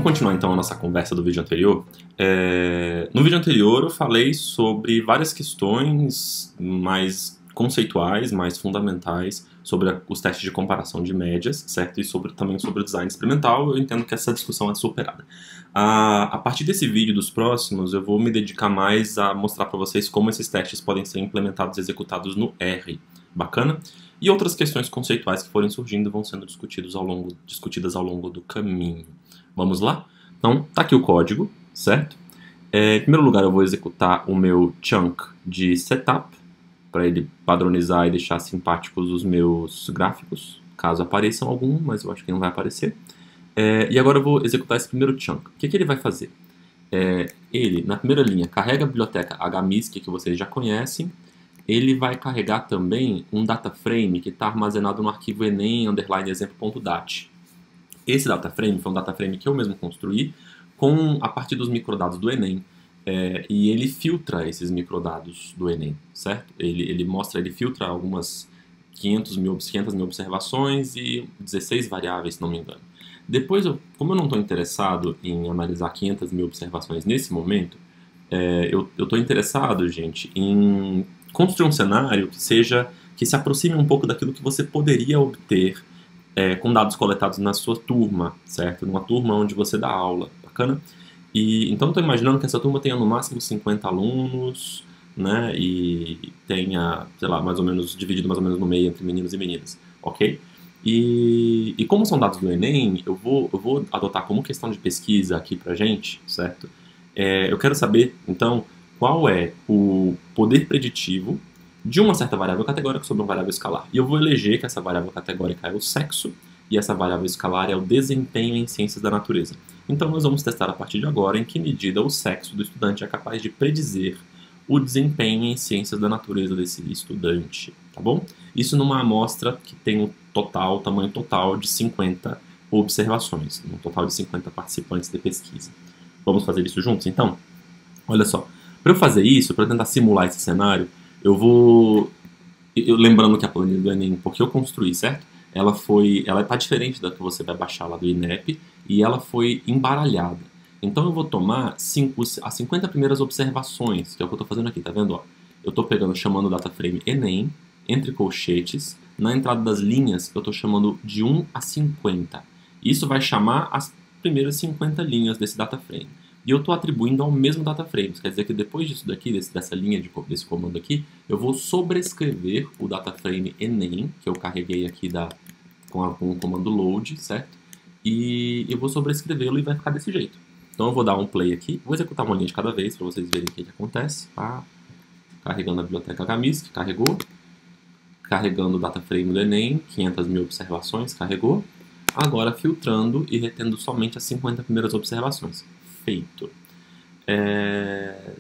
Vamos continuar então a nossa conversa do vídeo anterior. No vídeo anterior eu falei sobre várias questões mais conceituais, mais fundamentais sobre os testes de comparação de médias, certo? E também sobre o design experimental. Eu entendo que essa discussão é superada. A partir desse vídeo e dos próximos, eu vou me dedicar mais a mostrar para vocês como esses testes podem ser implementados e executados no R. Bacana? E outras questões conceituais que forem surgindo vão sendo discutidas ao longo do caminho. Vamos lá? Então, tá aqui o código, certo? Em primeiro lugar, eu vou executar o meu chunk de setup, para ele padronizar e deixar simpáticos os meus gráficos, caso apareçam algum, mas eu acho que não vai aparecer. E agora eu vou executar esse primeiro chunk. O que ele vai fazer? Ele, na primeira linha, carrega a biblioteca HMISC, que vocês já conhecem. Ele vai carregar também um data frame que está armazenado no arquivo enem_exemplo.dat. Esse data frame foi um data frame que eu mesmo construí a partir dos microdados do Enem. E ele filtra esses microdados do Enem, certo? Ele filtra algumas 500 mil observações e 16 variáveis, se não me engano. Depois, como eu não estou interessado em analisar 500 mil observações nesse momento, eu estou interessado, gente, em construir um cenário que se aproxime um pouco daquilo que você poderia obter com dados coletados na sua turma, certo? Numa turma onde você dá aula, bacana? Então eu estou imaginando que essa turma tenha no máximo 50 alunos, né? E tenha, sei lá, dividido mais ou menos no meio entre meninos e meninas, ok? E como são dados do Enem, eu vou adotar como questão de pesquisa aqui pra gente, certo? Eu quero saber, então, qual é o poder preditivo de uma certa variável categórica sobre uma variável escalar. E eu vou eleger que essa variável categórica é o sexo e essa variável escalar é o desempenho em ciências da natureza. Então nós vamos testar a partir de agora em que medida o sexo do estudante é capaz de predizer o desempenho em ciências da natureza desse estudante, tá bom? Isso numa amostra que tem um tamanho total de 50 observações, um total de 50 participantes de pesquisa. Vamos fazer isso juntos, então? Olha só, para eu fazer isso, para tentar simular esse cenário, lembrando que a planilha do Enem, porque eu construí, certo? Ela está diferente da que você vai baixar lá do INEP e ela foi embaralhada. Então eu vou tomar as 50 primeiras observações, que é o que eu estou fazendo aqui, tá vendo? Eu estou chamando o data frame Enem, entre colchetes, na entrada das linhas eu estou chamando de 1 a 50. Isso vai chamar as primeiras 50 linhas desse data frame. E eu estou atribuindo ao mesmo data frame. Quer dizer que depois disso daqui, dessa linha desse comando aqui, eu vou sobrescrever o data frame Enem, que eu carreguei aqui com o comando load, certo? E eu vou sobrescrevê-lo e vai ficar desse jeito. Então eu vou dar um play aqui, vou executar uma linha de cada vez para vocês verem o que acontece. Carregando a biblioteca HMISC, carregou. Carregando o data frame do Enem, 500 mil observações, carregou. Agora filtrando e retendo somente as 50 primeiras observações. Feito.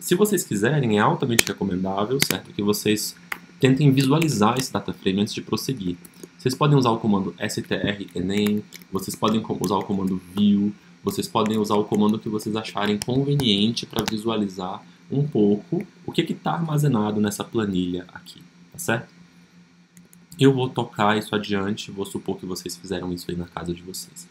Se vocês quiserem, é altamente recomendável, certo, que vocês tentem visualizar esse data frame antes de prosseguir. Vocês podem usar o comando str_enem, vocês podem usar o comando view, vocês podem usar o comando que vocês acharem conveniente para visualizar um pouco o que está armazenado nessa planilha aqui, tá certo? Eu vou tocar isso adiante, vou supor que vocês fizeram isso aí na casa de vocês.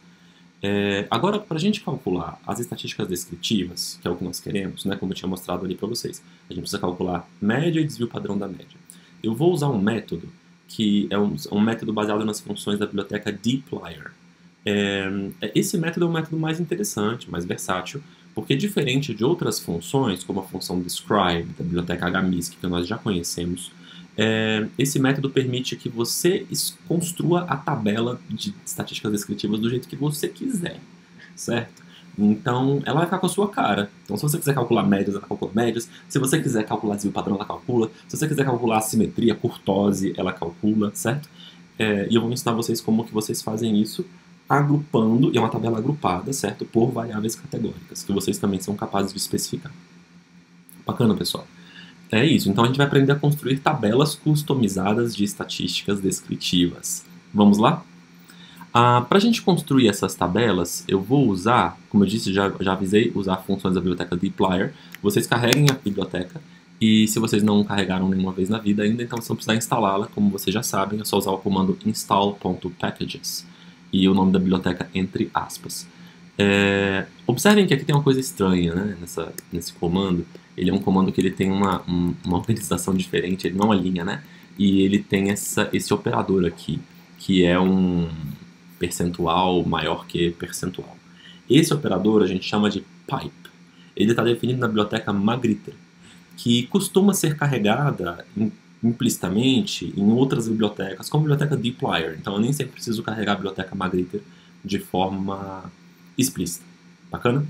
Agora, para a gente calcular as estatísticas descritivas, que é o que nós queremos, né, como eu tinha mostrado ali para vocês, a gente precisa calcular média e desvio padrão da média. Eu vou usar um método que é um método baseado nas funções da biblioteca dplyr. Esse método é um método mais interessante, mais versátil, porque diferente de outras funções, como a função describe da biblioteca HMISC, que nós já conhecemos, esse método permite que você construa a tabela de estatísticas descritivas do jeito que você quiser, certo? Então, ela vai ficar com a sua cara. Então, se você quiser calcular médias, ela calcula médias. Se você quiser calcular desvio padrão, ela calcula. Se você quiser calcular assimetria, kurtose, ela calcula, certo? E eu vou ensinar vocês como que vocês fazem isso agrupando, e é uma tabela agrupada, certo? Por variáveis categóricas, que vocês também são capazes de especificar. Bacana, pessoal? É isso, então a gente vai aprender a construir tabelas customizadas de estatísticas descritivas. Vamos lá? Para a gente construir essas tabelas, eu vou usar, como eu disse, já avisei, usar funções da biblioteca dplyr. Vocês carreguem a biblioteca, e se vocês não carregaram nenhuma vez na vida ainda, então vocês vão precisar instalá-la, como vocês já sabem, é só usar o comando install.packages, e o nome da biblioteca entre aspas. Observem que aqui tem uma coisa estranha, né, nesse comando. Ele é um comando que ele tem uma organização diferente, ele não é uma linha, né? E ele tem esse operador aqui, que é um percentual maior que percentual. Esse operador a gente chama de pipe. Ele está definido na biblioteca Magritte, que costuma ser carregada implicitamente em outras bibliotecas, como a biblioteca dplyr. Então eu nem sempre preciso carregar a biblioteca Magritte de forma explícita. Bacana?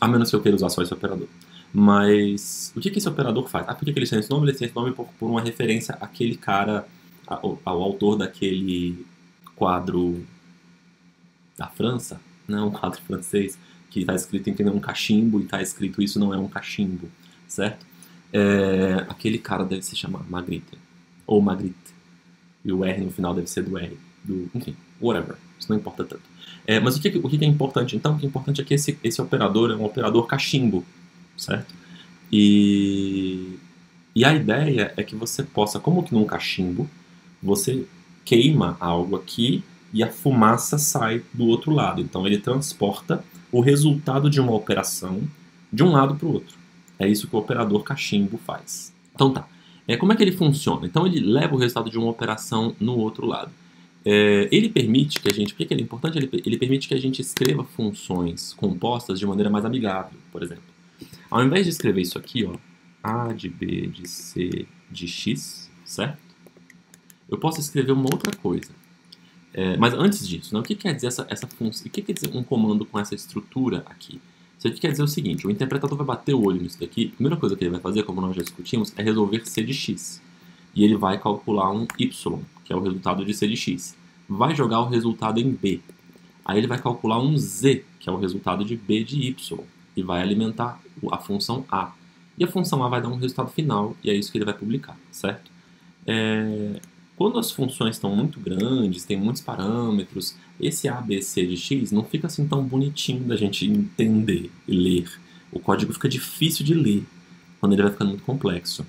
A menos que eu queira usar só esse operador. Mas o que esse operador faz? Por que ele tem esse nome? Ele tem esse nome por uma referência àquele cara, ao autor daquele quadro da França, né? Um quadro francês, que está escrito em um cachimbo e está escrito isso não é um cachimbo, certo? Aquele cara deve se chamar Magritte, ou Magritte, e o R no final deve ser do R, enfim, whatever, isso não importa tanto. Mas o que é importante então? O que é importante é que esse operador é um operador cachimbo, certo? E a ideia é que você possa, como que num cachimbo, você queima algo aqui e a fumaça sai do outro lado. Então ele transporta o resultado de uma operação de um lado para o outro. É isso que o operador cachimbo faz. Então tá. Como é que ele funciona? Então ele leva o resultado de uma operação no outro lado. Ele permite que a gente... Por que ele é importante? Ele permite que a gente escreva funções compostas de maneira mais amigável, por exemplo. Ao invés de escrever isso aqui, ó, A de B de C de X, certo? Eu posso escrever uma outra coisa. Mas antes disso, né, o que quer dizer essa função? O que quer dizer um comando com essa estrutura aqui? Isso aqui quer dizer o seguinte: o interpretador vai bater o olho nisso daqui. A primeira coisa que ele vai fazer, como nós já discutimos, é resolver C de X. E ele vai calcular um Y, que é o resultado de C de X. Vai jogar o resultado em B. Aí ele vai calcular um Z, que é o resultado de B de Y. E vai alimentar a função A. E a função A vai dar um resultado final, e é isso que ele vai publicar, certo? Quando as funções estão muito grandes, tem muitos parâmetros, esse A, B, C de X não fica assim tão bonitinho da gente entender e ler. O código fica difícil de ler quando ele vai ficando muito complexo.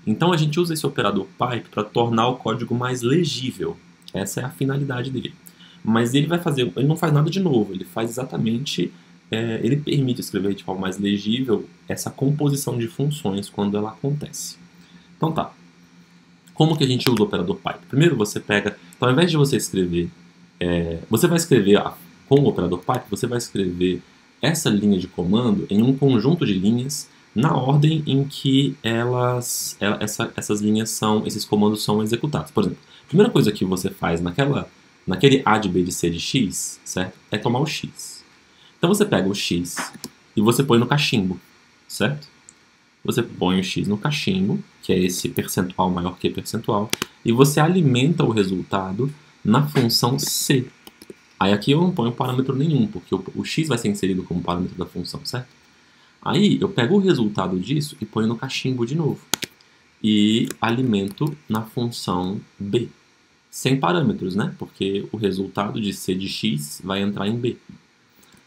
Então a gente usa esse operador pipe para tornar o código mais legível. Essa é a finalidade dele. Mas ele não faz nada de novo, ele faz exatamente... ele permite escrever de forma mais legível essa composição de funções quando ela acontece. Então tá. Como que a gente usa o operador pipe? Primeiro você pega... Então ao invés de você escrever... você vai escrever com o operador pipe, você vai escrever essa linha de comando em um conjunto de linhas na ordem em que essas linhas esses comandos são executados. Por exemplo, a primeira coisa que você faz naquele A de B de C de X, certo? É tomar o X. Então você pega o X e você põe no cachimbo, certo? Você põe o X no cachimbo, que é esse percentual maior que percentual, e você alimenta o resultado na função C. Aí aqui eu não ponho parâmetro nenhum, porque o X vai ser inserido como parâmetro da função, certo? Aí eu pego o resultado disso e ponho no cachimbo de novo. E alimento na função B. Sem parâmetros, né? Porque o resultado de C de X vai entrar em B.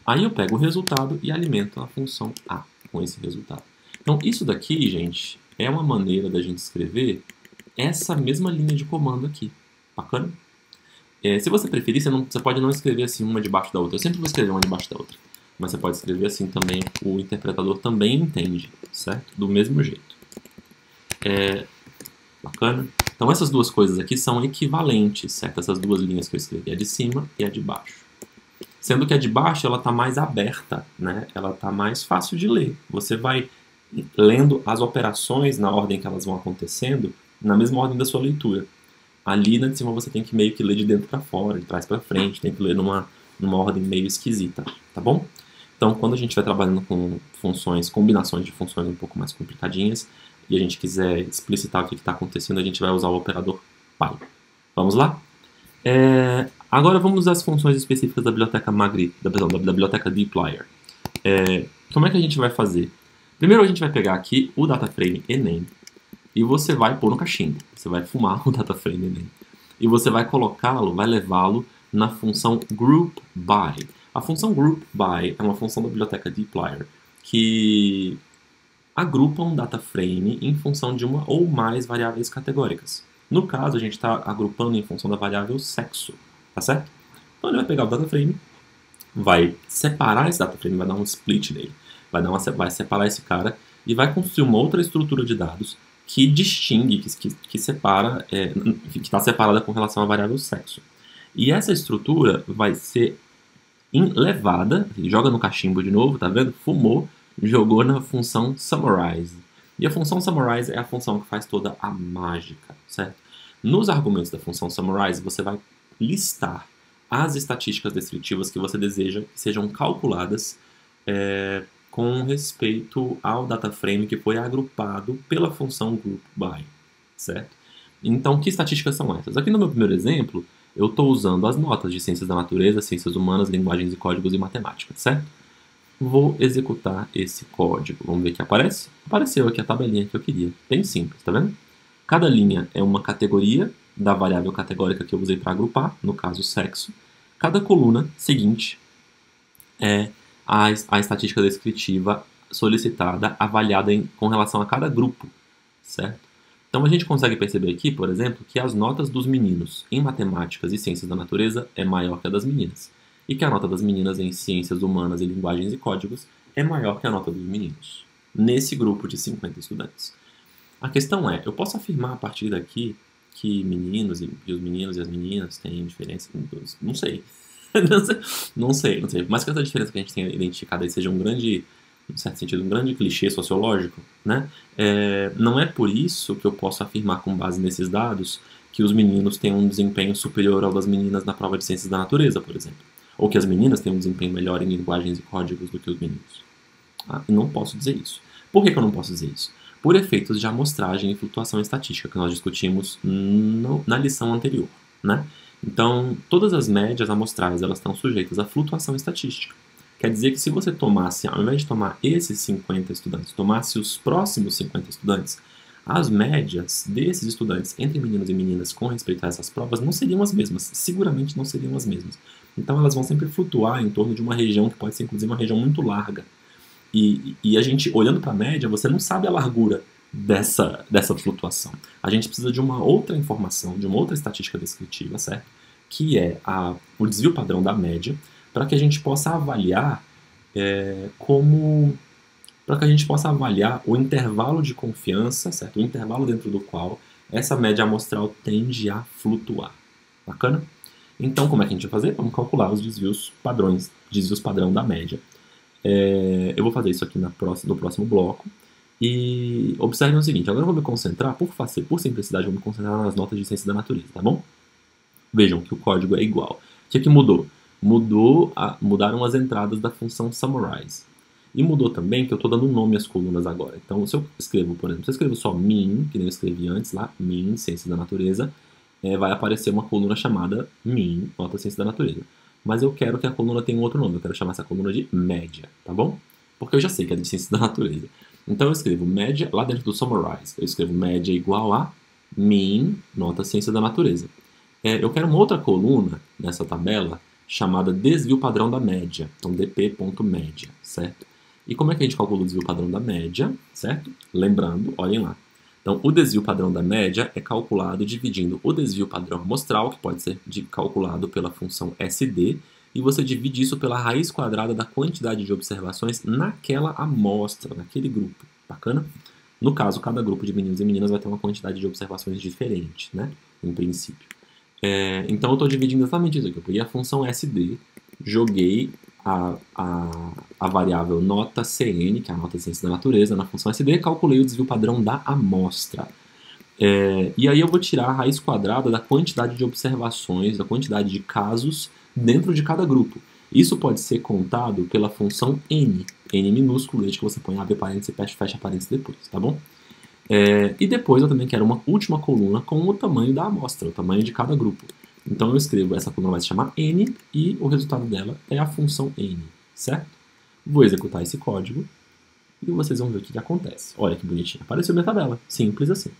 Aí eu pego o resultado e alimento na função A com esse resultado. Então isso daqui, gente, é uma maneira da gente escrever essa mesma linha de comando aqui. Bacana? Se você preferir, você pode não escrever assim uma debaixo da outra. Eu sempre vou escrever uma debaixo da outra. Mas você pode escrever assim também, o interpretador também entende, certo? Do mesmo jeito. Bacana? Então essas duas coisas aqui são equivalentes, certo? Essas duas linhas que eu escrevi, a de cima e a de baixo. Sendo que a de baixo ela está mais aberta, né? Ela está mais fácil de ler. Você vai lendo as operações na ordem que elas vão acontecendo, na mesma ordem da sua leitura. Ali na de cima você tem que meio que ler de dentro para fora, de trás para frente, tem que ler numa ordem meio esquisita, tá bom? Então, quando a gente vai trabalhando com funções, combinações de funções um pouco mais complicadinhas, e a gente quiser explicitar o que está acontecendo, a gente vai usar o operador pipe. Vamos lá? Agora vamos às funções específicas da biblioteca Magritte, da biblioteca dplyr. Como é que a gente vai fazer? Primeiro a gente vai pegar aqui o dataframe ename e você vai pôr no cachimbo. Você vai fumar o dataframe ename. E você vai colocá-lo, vai levá-lo na função groupBy. A função groupBy é uma função da biblioteca dplyr que agrupa um dataframe em função de uma ou mais variáveis categóricas. No caso, a gente está agrupando em função da variável sexo, tá certo? Então ele vai pegar o dataframe vai separar esse data frame, vai dar um split nele, vai separar esse cara e vai construir uma outra estrutura de dados que distingue, que separa, que está separada com relação à variável sexo. E essa estrutura vai ser levada, joga no cachimbo de novo, tá vendo? Fumou, jogou na função summarize. E a função summarize é a função que faz toda a mágica, certo? Nos argumentos da função summarize, você vai listar as estatísticas descritivas que você deseja que sejam calculadas com respeito ao data frame que foi agrupado pela função groupBy, certo? Então, que estatísticas são essas? Aqui no meu primeiro exemplo, eu estou usando as notas de ciências da natureza, ciências humanas, linguagens e códigos e matemática, certo? Vou executar esse código. Vamos ver o que aparece? Apareceu aqui a tabelinha que eu queria. Bem simples, tá vendo? Cada linha é uma categoria da variável categórica que eu usei para agrupar, no caso sexo. Cada coluna seguinte é a estatística descritiva solicitada, avaliada com relação a cada grupo, certo? Então a gente consegue perceber aqui, por exemplo, que as notas dos meninos em matemáticas e ciências da natureza é maior que a das meninas, e que a nota das meninas em ciências humanas e linguagens e códigos é maior que a nota dos meninos, nesse grupo de 50 estudantes. A questão é, eu posso afirmar a partir daqui que meninos e os meninos e as meninas têm diferença? Não sei. Não sei. Mas que essa diferença que a gente tem identificado aí seja um grande, em certo sentido, um grande clichê sociológico, né? Não é por isso que eu posso afirmar com base nesses dados que os meninos têm um desempenho superior ao das meninas na prova de ciências da natureza, por exemplo. Ou que as meninas têm um desempenho melhor em linguagens e códigos do que os meninos. Eu não posso dizer isso. Por que eu não posso dizer isso? Por efeitos de amostragem e flutuação estatística que nós discutimos na lição anterior, né? Então, todas as médias amostrais elas estão sujeitas à flutuação estatística. Quer dizer que se você tomasse, ao invés de tomar esses 50 estudantes, tomasse os próximos 50 estudantes, as médias desses estudantes entre meninos e meninas com respeito a essas provas não seriam as mesmas, seguramente não seriam as mesmas. Então elas vão sempre flutuar em torno de uma região que pode ser inclusive uma região muito larga. E a gente, olhando para a média, você não sabe a largura dessa flutuação. A gente precisa de uma outra informação, de uma outra estatística descritiva, certo? Que é o desvio padrão da média, para que a gente possa avaliar para que a gente possa avaliar o intervalo de confiança, certo? O intervalo dentro do qual essa média amostral tende a flutuar. Bacana? Então, como é que a gente vai fazer? Vamos calcular os desvios padrão da média. Eu vou fazer isso aqui no próximo bloco. E observem o seguinte, agora eu vou me concentrar, por simplicidade, eu vou me concentrar nas notas de ciência da natureza, tá bom? Vejam que o código é igual. O que mudou? Mudaram as entradas da função summarize. E mudou também que eu estou dando nome às colunas agora. Então, se eu escrevo, por exemplo, se eu escrevo só min, que nem eu escrevi antes lá, min, ciência da natureza, vai aparecer uma coluna chamada min, nota ciência da natureza. Mas eu quero que a coluna tenha um outro nome, eu quero chamar essa coluna de média, tá bom? Porque eu já sei que é de ciência da natureza. Então eu escrevo média, lá dentro do summarize, eu escrevo média igual a min, nota ciência da natureza. Eu quero uma outra coluna nessa tabela chamada desvio padrão da média, então dp.média, certo? E como é que a gente calcula o desvio padrão da média, certo? Lembrando, olhem lá. Então, o desvio padrão da média é calculado dividindo o desvio padrão amostral, que pode ser calculado pela função SD, e você divide isso pela raiz quadrada da quantidade de observações naquela amostra, naquele grupo. Bacana? No caso, cada grupo de meninos e meninas vai ter uma quantidade de observações diferente, né? Em princípio. Então, eu estou dividindo exatamente isso aqui. Eu peguei a função SD, joguei a variável nota CN, que é a nota de ciência da natureza, na função SD, calculei o desvio padrão da amostra. E aí eu vou tirar a raiz quadrada da quantidade de observações, da quantidade de casos dentro de cada grupo. Isso pode ser contado pela função N minúsculo, desde que você põe abre parênteses e fecha parênteses depois, tá bom? E depois eu também quero uma última coluna com o tamanho da amostra, o tamanho de cada grupo. Então eu escrevo, essa coluna vai se chamar N e o resultado dela é a função N, certo? Vou executar esse código e vocês vão ver o que acontece. Olha que bonitinho, apareceu minha tabela, simples assim.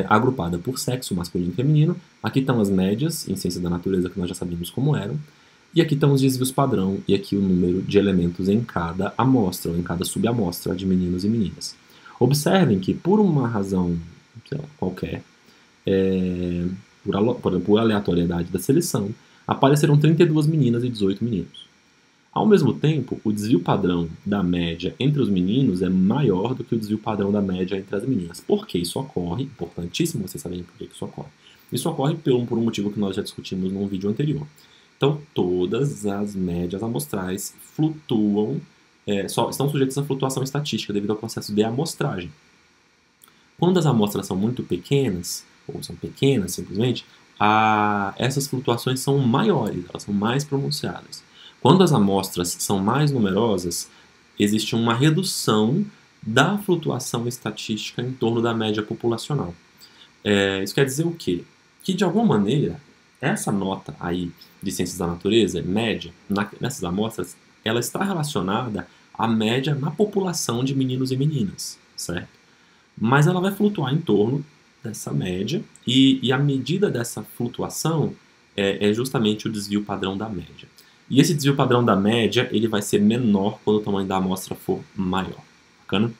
Agrupada por sexo, masculino e feminino. Aqui estão as médias em ciência da natureza que nós já sabemos como eram. E aqui estão os desvios padrão e aqui o número de elementos em cada amostra, ou em cada subamostra de meninos e meninas. Observem que por uma razão, sei lá, qualquer, por aleatoriedade da seleção, apareceram 32 meninas e 18 meninos. Ao mesmo tempo, o desvio padrão da média entre os meninos é maior do que o desvio padrão da média entre as meninas. Por que isso ocorre? Importantíssimo vocês saberem por que isso ocorre. Isso ocorre por um motivo que nós já discutimos num vídeo anterior. Então, todas as médias amostrais flutuam, estão sujeitas à flutuação estatística devido ao processo de amostragem. Quando as amostras são muito pequenas, ou são pequenas simplesmente, essas flutuações são maiores, elas são mais pronunciadas. Quando as amostras são mais numerosas, existe uma redução da flutuação estatística em torno da média populacional. Isso quer dizer o quê? Que, de alguma maneira, essa nota aí de ciências da natureza, média, nessas amostras, ela está relacionada à média na população de meninos e meninas, certo? Mas ela vai flutuar em torno dessa média, e a medida dessa flutuação é justamente o desvio padrão da média. E esse desvio padrão da média, ele vai ser menor quando o tamanho da amostra for maior. Bacana?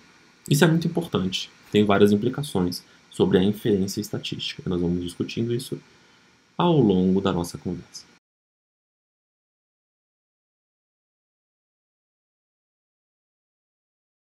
Isso é muito importante. Tem várias implicações sobre a inferência estatística. Nós vamos discutindo isso ao longo da nossa conversa.